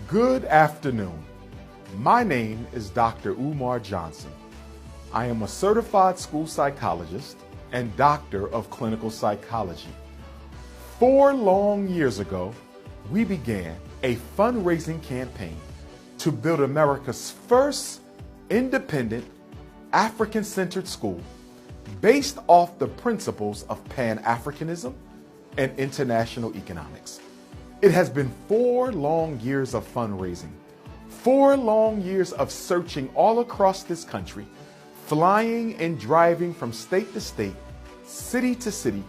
Good afternoon. My name is Dr. Umar Johnson. I am a certified school psychologist and doctor of clinical psychology. 4 long years ago, we began a fundraising campaign to build America's first independent African-centered school based off the principles of Pan-Africanism and international economics. It has been 4 long years of fundraising, 4 long years of searching all across this country, flying and driving from state to state, city to city,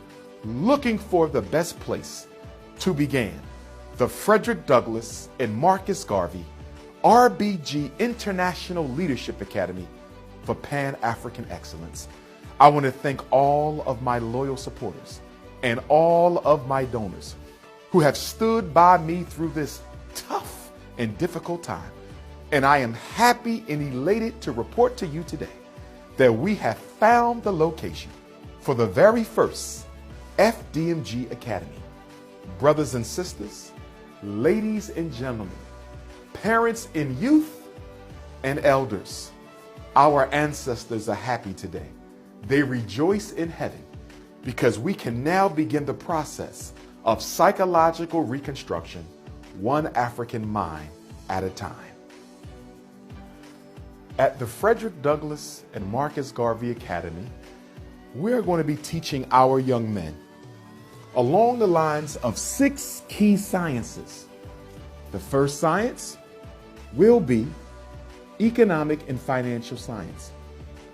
looking for the best place to begin the Frederick Douglass and Marcus Garvey RBG International Leadership Academy for Pan-African Excellence. I want to thank all of my loyal supporters and all of my donors who have stood by me through this tough and difficult time. And I am happy and elated to report to you today that we have found the location for the very first FDMG Academy. Brothers and sisters, ladies and gentlemen, parents and youth and elders, our ancestors are happy today. They rejoice in heaven because we can now begin the process of psychological reconstruction, one African mind at a time. At the Frederick Douglass and Marcus Garvey Academy, we're going to be teaching our young men along the lines of 6 key sciences. The first science will be economic and financial science.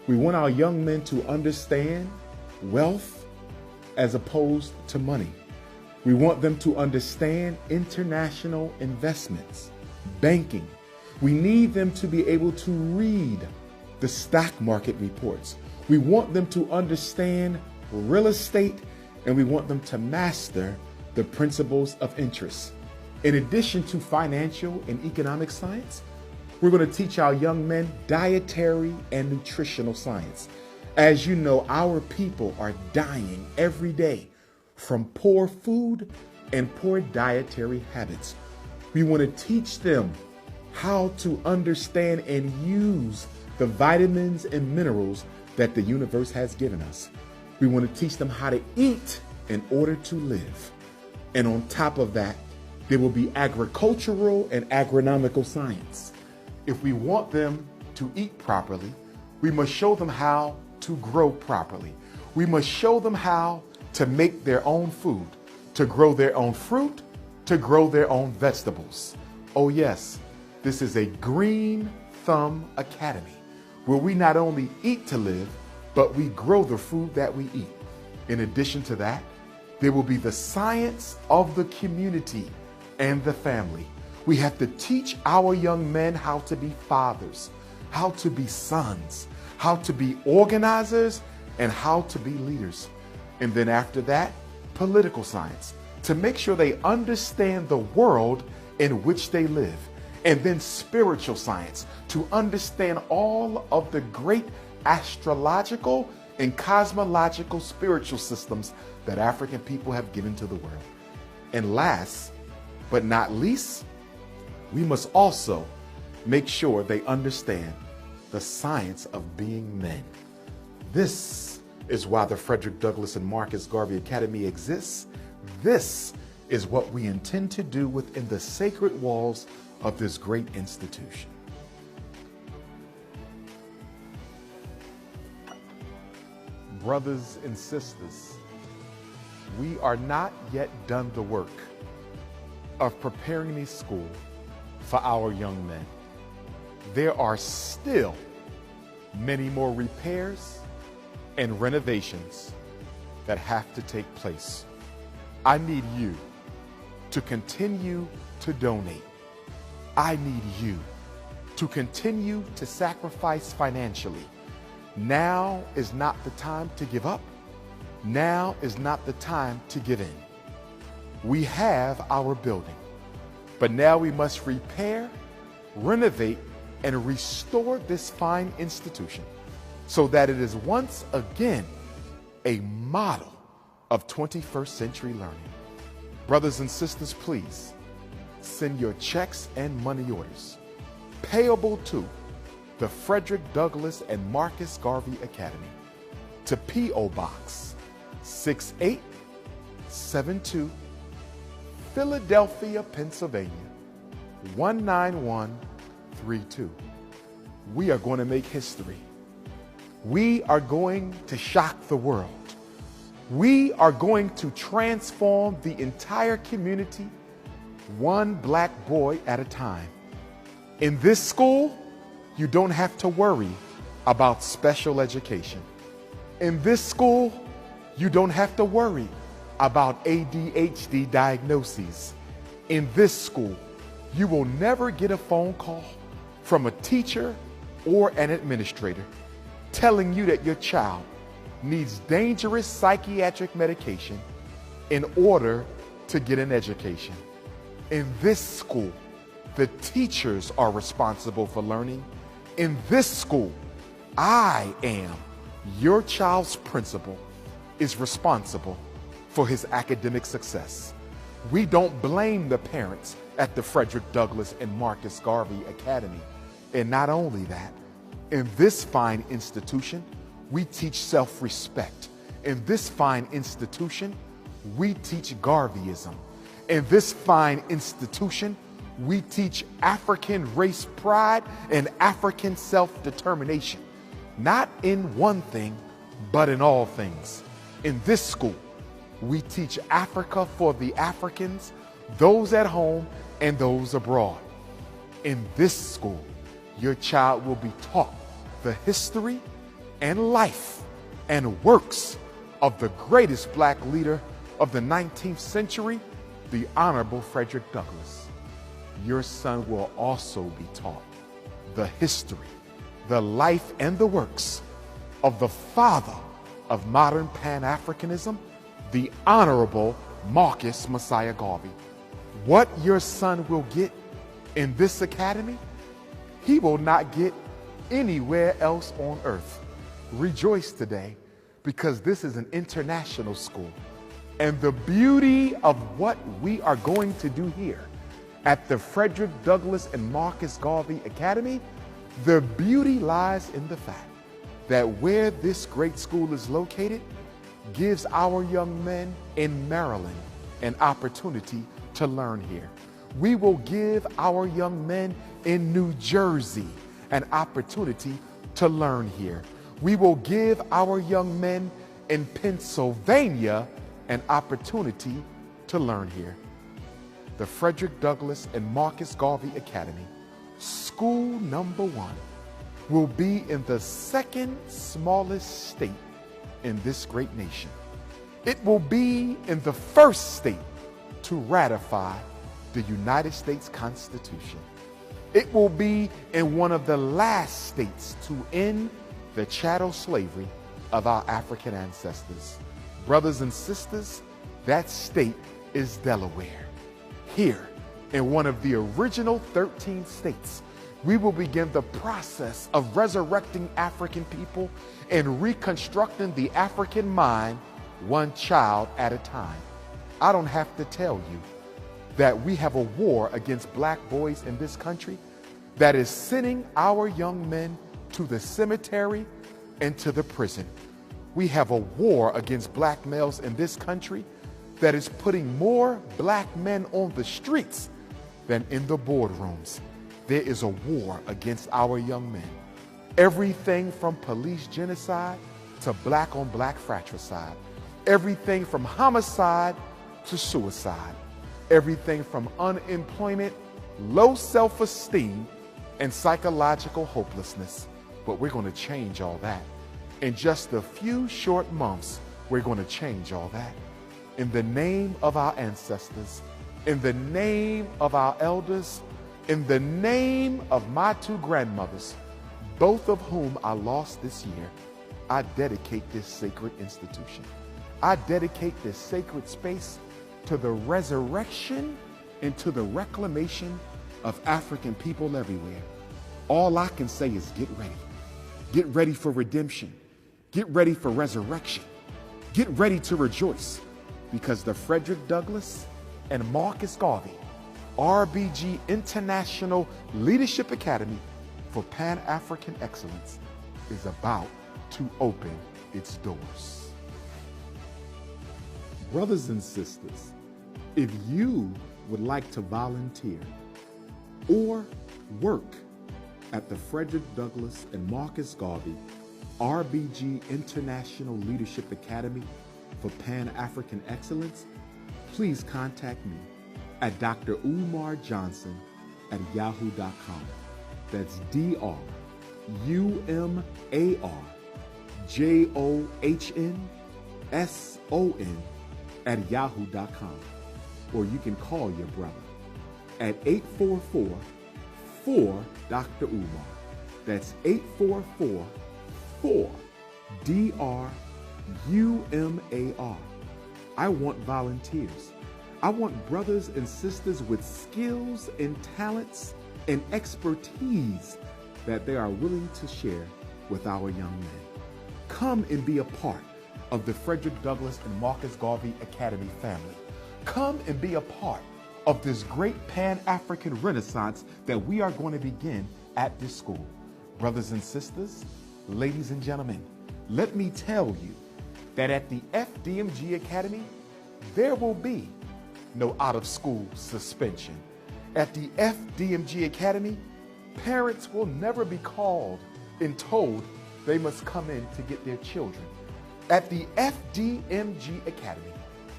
We want our young men to understand wealth as opposed to money. We want them to understand international investments, banking. We need them to be able to read the stock market reports. We want them to understand real estate, and we want them to master the principles of interest. In addition to financial and economic science, we're going to teach our young men dietary and nutritional science. As you know, our people are dying every day from poor food and poor dietary habits. We want to teach them how to understand and use the vitamins and minerals that the universe has given us. We want to teach them how to eat in order to live. And on top of that, there will be agricultural and agronomical science. If we want them to eat properly, we must show them how to grow properly. We must show them how to make their own food, to grow their own fruit, to grow their own vegetables. Oh yes, this is a Green Thumb Academy where we not only eat to live, but we grow the food that we eat. In addition to that, there will be the science of the community and the family. We have to teach our young men how to be fathers, how to be sons, how to be organizers, and how to be leaders. And then after that, political science, to make sure they understand the world in which they live. And then spiritual science, to understand all of the great astrological and cosmological spiritual systems that African people have given to the world. And last but not least, we must also make sure they understand the science of being men. This is why the Frederick Douglass and Marcus Garvey Academy exists. This is what we intend to do within the sacred walls of this great institution. Brothers and sisters, we are not yet done the work of preparing this school for our young men. There are still many more repairs and renovations that have to take place. I need you to continue to donate. I need you to continue to sacrifice financially. Now is not the time to give up. Now is not the time to give in. We have our building, but now we must repair, renovate, and restore this fine institution so that it is once again a model of 21st century learning. Brothers and sisters, please send your checks and money orders payable to the Frederick Douglass and Marcus Garvey Academy to P.O. Box 6872, Philadelphia, Pennsylvania 19132. We are going to make history. We are going to shock the world. We are going to transform the entire community, one black boy at a time. In this school, you don't have to worry about special education. In this school, you don't have to worry about ADHD diagnoses. In this school, you will never get a phone call from a teacher or an administrator telling you that your child needs dangerous psychiatric medication in order to get an education. In this school, the teachers are responsible for learning. In this school, I am, your child's principal, is responsible for his academic success. We don't blame the parents at the Frederick Douglass and Marcus Garvey Academy. And not only that, in this fine institution, we teach self-respect. In this fine institution, we teach Garveyism. In this fine institution, we teach African race pride and African self-determination, not in one thing, but in all things. In this school, we teach Africa for the Africans, those at home and those abroad. In this school, your child will be taught the history and life and works of the greatest black leader of the 19th century, the Honorable Frederick Douglass. Your son will also be taught the history, the life, and the works of the father of modern Pan-Africanism, the Honorable Marcus Messiah Garvey. What your son will get in this academy, he will not get anywhere else on earth. Rejoice today, because this is an international school. And the beauty of what we are going to do here at the Frederick Douglass and Marcus Garvey Academy, the beauty lies in the fact that where this great school is located gives our young men in Maryland an opportunity to learn here. We will give our young men in New Jersey an opportunity to learn here. We will give our young men in Pennsylvania an opportunity to learn here. The Frederick Douglass and Marcus Garvey Academy, school number 1, will be in the second smallest state in this great nation. It will be in the first state to ratify the United States Constitution. It will be in one of the last states to end the chattel slavery of our African ancestors. Brothers and sisters, that state is Delaware. Here, in one of the original 13 states, we will begin the process of resurrecting African people and reconstructing the African mind one child at a time. I don't have to tell you that we have a war against black boys in this country that is sending our young men to the cemetery and to the prison. We have a war against black males in this country that is putting more black men on the streets than in the boardrooms. There is a war against our young men. Everything from police genocide to black on black fratricide. Everything from homicide to suicide. Everything from unemployment, low self-esteem, and psychological hopelessness. But we're going to change all that. In just a few short months, we're going to change all that. In the name of our ancestors, in the name of our elders, in the name of my 2 grandmothers, both of whom I lost this year, I dedicate this sacred institution. I dedicate this sacred space to the resurrection and to the reclamation of African people everywhere. All I can say is get ready. Get ready for redemption. Get ready for resurrection. Get ready to rejoice, because the Frederick Douglass and Marcus Garvey RBG International Leadership Academy for Pan-African Excellence is about to open its doors. Brothers and sisters, if you would like to volunteer or work at the Frederick Douglass and Marcus Garvey RBG International Leadership Academy for Pan-African Excellence, please contact me at Dr.Umar Johnson at yahoo.com. That's DrUmarJohnson at yahoo.com. Or you can call your brother at 844-4-Dr.Umar. That's 844-4-DRUMAR. I want volunteers. I want brothers and sisters with skills and talents and expertise that they are willing to share with our young men. Come and be a part of the Frederick Douglass and Marcus Garvey Academy family. Come and be a part of this great Pan-African Renaissance that we are going to begin at this school. Brothers and sisters, ladies and gentlemen, let me tell you that at the FDMG Academy, there will be no out-of-school suspension. At the FDMG Academy, parents will never be called and told they must come in to get their children. At the FDMG Academy,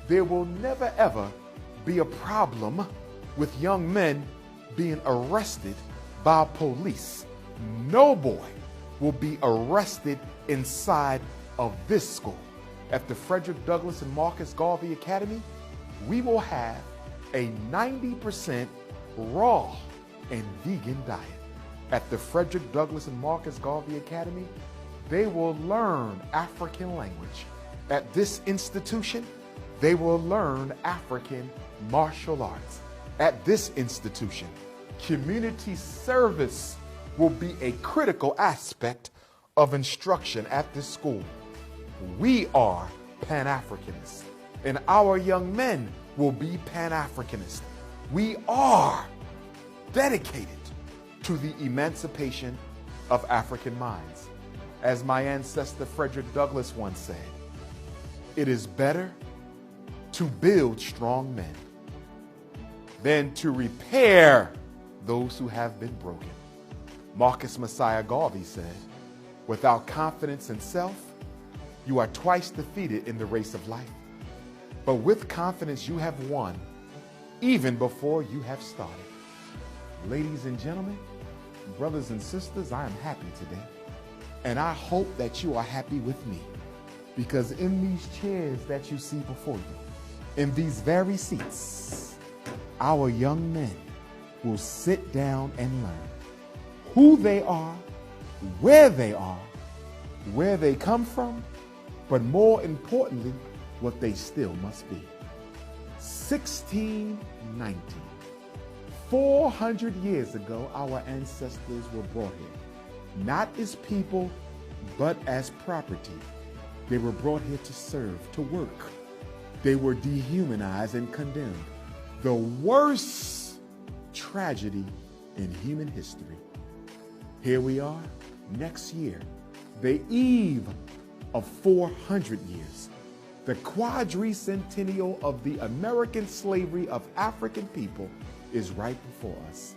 there will never ever be a problem with young men being arrested by police. No boy will be arrested inside of this school. At the Frederick Douglass and Marcus Garvey Academy, we will have a 90% raw and vegan diet. At the Frederick Douglass and Marcus Garvey Academy, they will learn African language. At this institution, they will learn African martial arts. At this institution, community service will be a critical aspect of instruction at this school. We are Pan-Africanists, and our young men will be Pan-Africanists. We are dedicated to the emancipation of African minds. As my ancestor Frederick Douglass once said, it is better to build strong men than to repair those who have been broken. Marcus Messiah Garvey said, without confidence in self, you are twice defeated in the race of life. But with confidence, you have won even before you have started. Ladies and gentlemen, brothers and sisters, I am happy today. And I hope that you are happy with me, because in these chairs that you see before you, in these very seats, our young men will sit down and learn who they are, where they come from, but more importantly, what they still must be. 1690. 400 years ago, our ancestors were brought here, not as people, but as property. They were brought here to serve, to work. They were dehumanized and condemned. The worst tragedy in human history. Here we are, next year, the eve of 400 years, the quadricentennial of the American slavery of African people is right before us.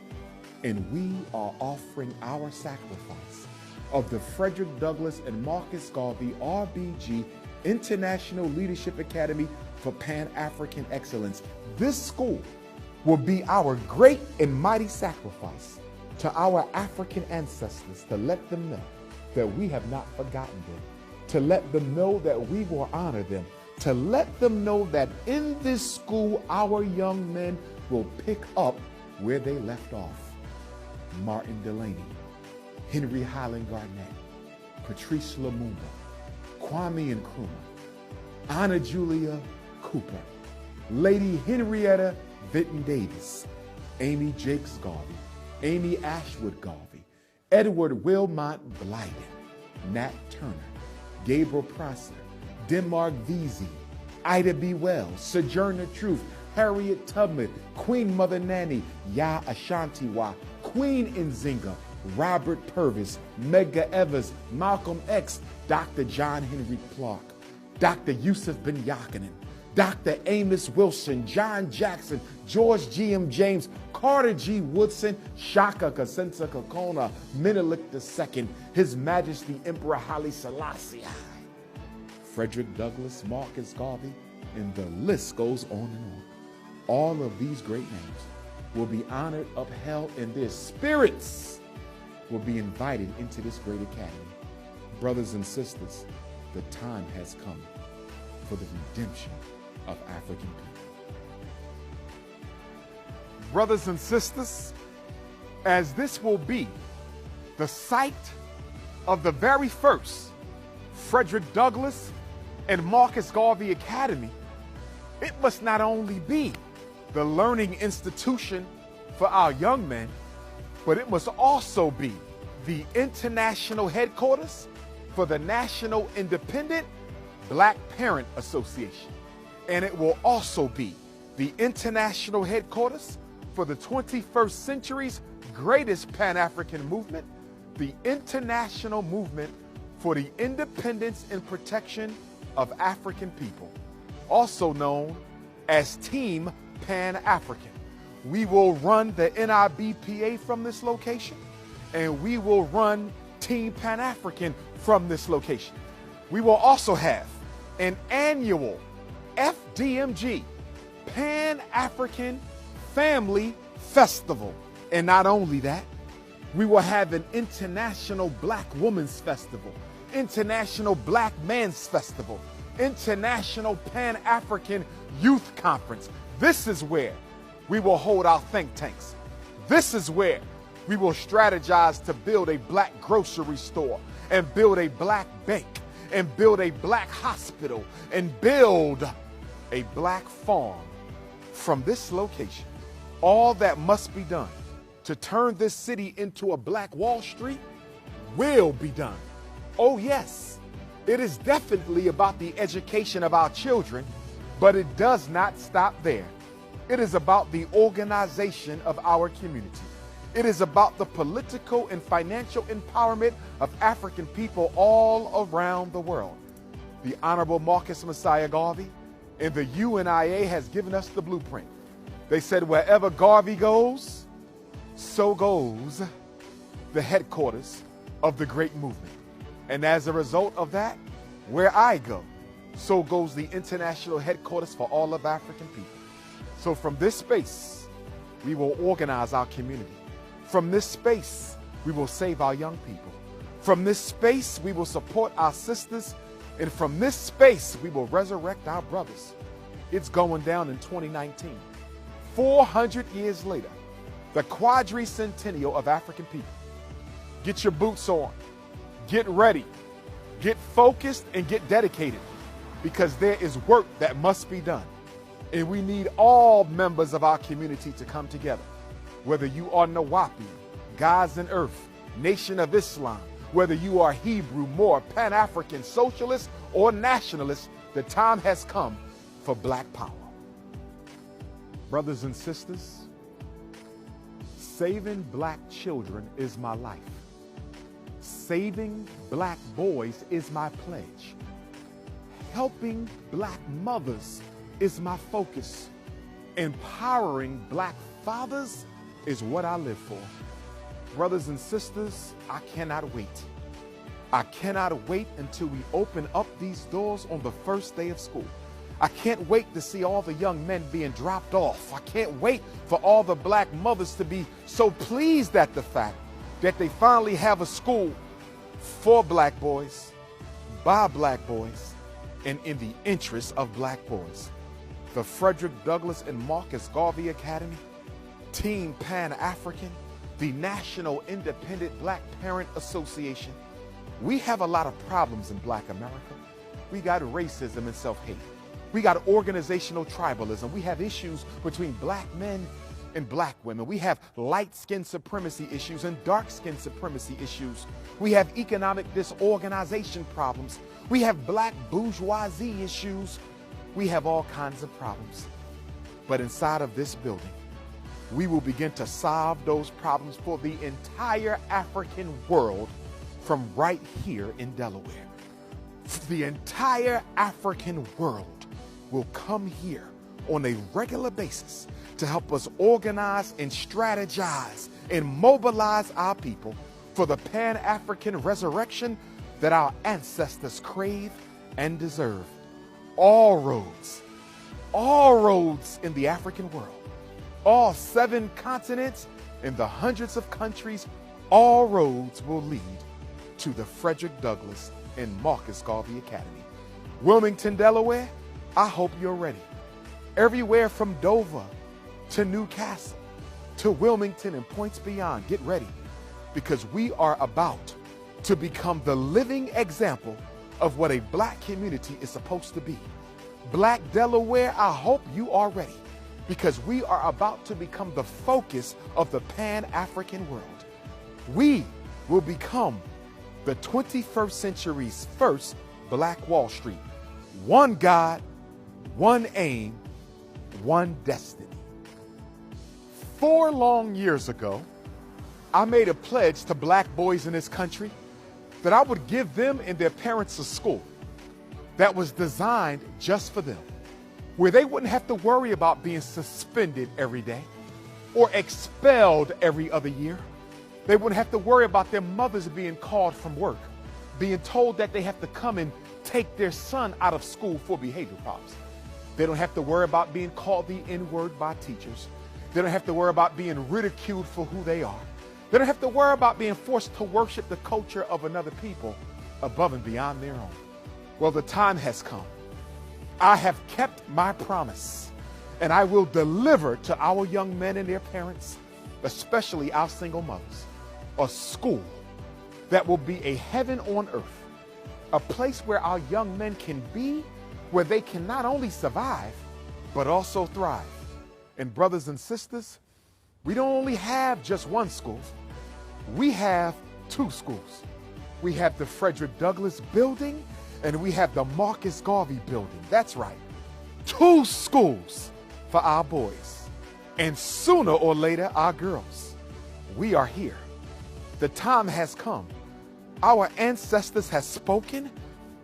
And we are offering our sacrifice of the Frederick Douglass and Marcus Garvey RBG International Leadership Academy for Pan-African Excellence. This school will be our great and mighty sacrifice to our African ancestors, to let them know that we have not forgotten them, to let them know that we will honor them, to let them know that in this school our young men will pick up where they left off. Martin Delaney, Henry Highland Garnett, Patrice Lumumba, Kwame Nkrumah, Anna Julia Cooper, Lady Henrietta Vinton Davis, Amy Jakes Garvey, Amy Ashwood Garvey, Edward Wilmot Blyden, Nat Turner, Gabriel Prosser, Denmark Vesey, Ida B. Wells, Sojourner Truth, Harriet Tubman, Queen Mother Nanny, Ya Ashantiwa, Queen Nzinga, Robert Purvis, Medgar Evers, Malcolm X, Dr. John Henry Clark, Dr. Yusuf Ben Yakinen, Dr. Amos Wilson, John Jackson, George G.M. James, Carter G. Woodson, Shaka Kasensa Kakona, Menelik II, His Majesty Emperor Haile Selassie, Frederick Douglass, Marcus Garvey, and the list goes on and on. All of these great names will be honored, upheld, and their spirits will be invited into this great academy. Brothers and sisters, the time has come for the redemption of African people. Brothers and sisters, as this will be the site of the very first Frederick Douglass and Marcus Garvey Academy, it must not only be the learning institution for our young men, but it must also be the international headquarters for the National Independent Black Parent Association. And it will also be the international headquarters for the 21st century's greatest Pan-African movement, the International Movement for the Independence and Protection of African People, also known as Team Pan-African. We will run the NIBPA from this location, and we will run Team Pan-African from this location. We will also have an annual FDMG, Pan-African Family Festival. And not only that, we will have an International Black Women's Festival, International Black Men's Festival, International Pan-African Youth Conference. This is where we will hold our think tanks. This is where we will strategize to build a black grocery store, and build a black bank, and build a black hospital, and build a black farm from this location. All that must be done to turn this city into a black Wall Street will be done. Oh yes, it is definitely about the education of our children, but it does not stop there. It is about the organization of our community. It is about the political and financial empowerment of African people all around the world. The Honorable Marcus Messiah Garvey and the UNIA has given us the blueprint. They said wherever Garvey goes, so goes the headquarters of the great movement. And as a result of that, where I go, so goes the international headquarters for all of African people. So from this space, we will organize our community. From this space, we will save our young people. From this space, we will support our sisters. And from this space, we will resurrect our brothers. It's going down in 2019. 400 years later, the quadricentennial of African people. Get your boots on, get ready, get focused, and get dedicated, because there is work that must be done. And we need all members of our community to come together. Whether you are Nawapi, Gods and Earth, Nation of Islam, whether you are Hebrew, Moor, Pan-African, Socialist, or Nationalist, the time has come for Black power. Brothers and sisters, saving black children is my life. Saving black boys is my pledge. Helping black mothers is my focus. Empowering black fathers is what I live for. Brothers and sisters, I cannot wait. I cannot wait until we open up these doors on the first day of school. I can't wait to see all the young men being dropped off. I can't wait for all the black mothers to be so pleased at the fact that they finally have a school for black boys, by black boys, and in the interest of black boys. The Frederick Douglass and Marcus Garvey Academy, Team Pan-African, the National Independent Black Parent Association. We have a lot of problems in Black America. We got racism and self-hate. We got organizational tribalism. We have issues between black men and black women. We have light-skin supremacy issues and dark-skin supremacy issues. We have economic disorganization problems. We have black bourgeoisie issues. We have all kinds of problems. But inside of this building, we will begin to solve those problems for the entire African world from right here in Delaware. The entire African world will come here on a regular basis to help us organize and strategize and mobilize our people for the Pan-African resurrection that our ancestors crave and deserve. All roads in the African world, all 7 continents and the hundreds of countries, all roads will lead to the Frederick Douglass and Marcus Garvey Academy. Wilmington, Delaware, I hope you're ready. Everywhere from Dover to Newcastle to Wilmington and points beyond, get ready, because we are about to become the living example of what a black community is supposed to be. Black Delaware, I hope you are ready, because we are about to become the focus of the Pan-African world. We will become the 21st century's first Black Wall Street. One God, one aim, one destiny. 4 long years ago, I made a pledge to black boys in this country that I would give them and their parents a school that was designed just for them, where they wouldn't have to worry about being suspended every day or expelled every other year. They wouldn't have to worry about their mothers being called from work, being told that they have to come and take their son out of school for behavior problems. They don't have to worry about being called the N-word by teachers. They don't have to worry about being ridiculed for who they are. They don't have to worry about being forced to worship the culture of another people above and beyond their own. Well, the time has come. I have kept my promise, and I will deliver to our young men and their parents, especially our single mothers, a school that will be a heaven on earth, a place where our young men can be, where they can not only survive, but also thrive. And brothers and sisters, we don't only have just one school, we have 2 schools. We have the Frederick Douglass building, and we have the Marcus Garvey building. That's right, 2 schools for our boys, and sooner or later, our girls. We are here. The time has come. Our ancestors have spoken,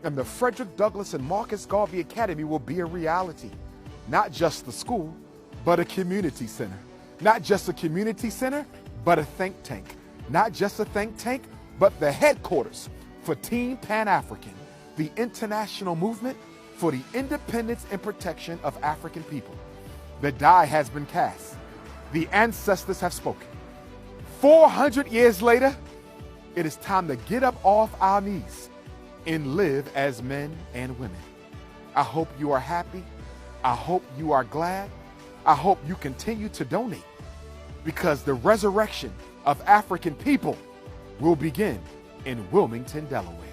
and the Frederick Douglass and Marcus Garvey Academy will be a reality. Not just the school, but a community center. Not just a community center, but a think tank. Not just a think tank, but the headquarters for Team Pan-African, the international movement for the independence and protection of African people. The die has been cast. The ancestors have spoken. 400 years later, it is time to get up off our knees and live as men and women. I hope you are happy. I hope you are glad. I hope you continue to donate, because the resurrection of African people will begin in Wilmington, Delaware.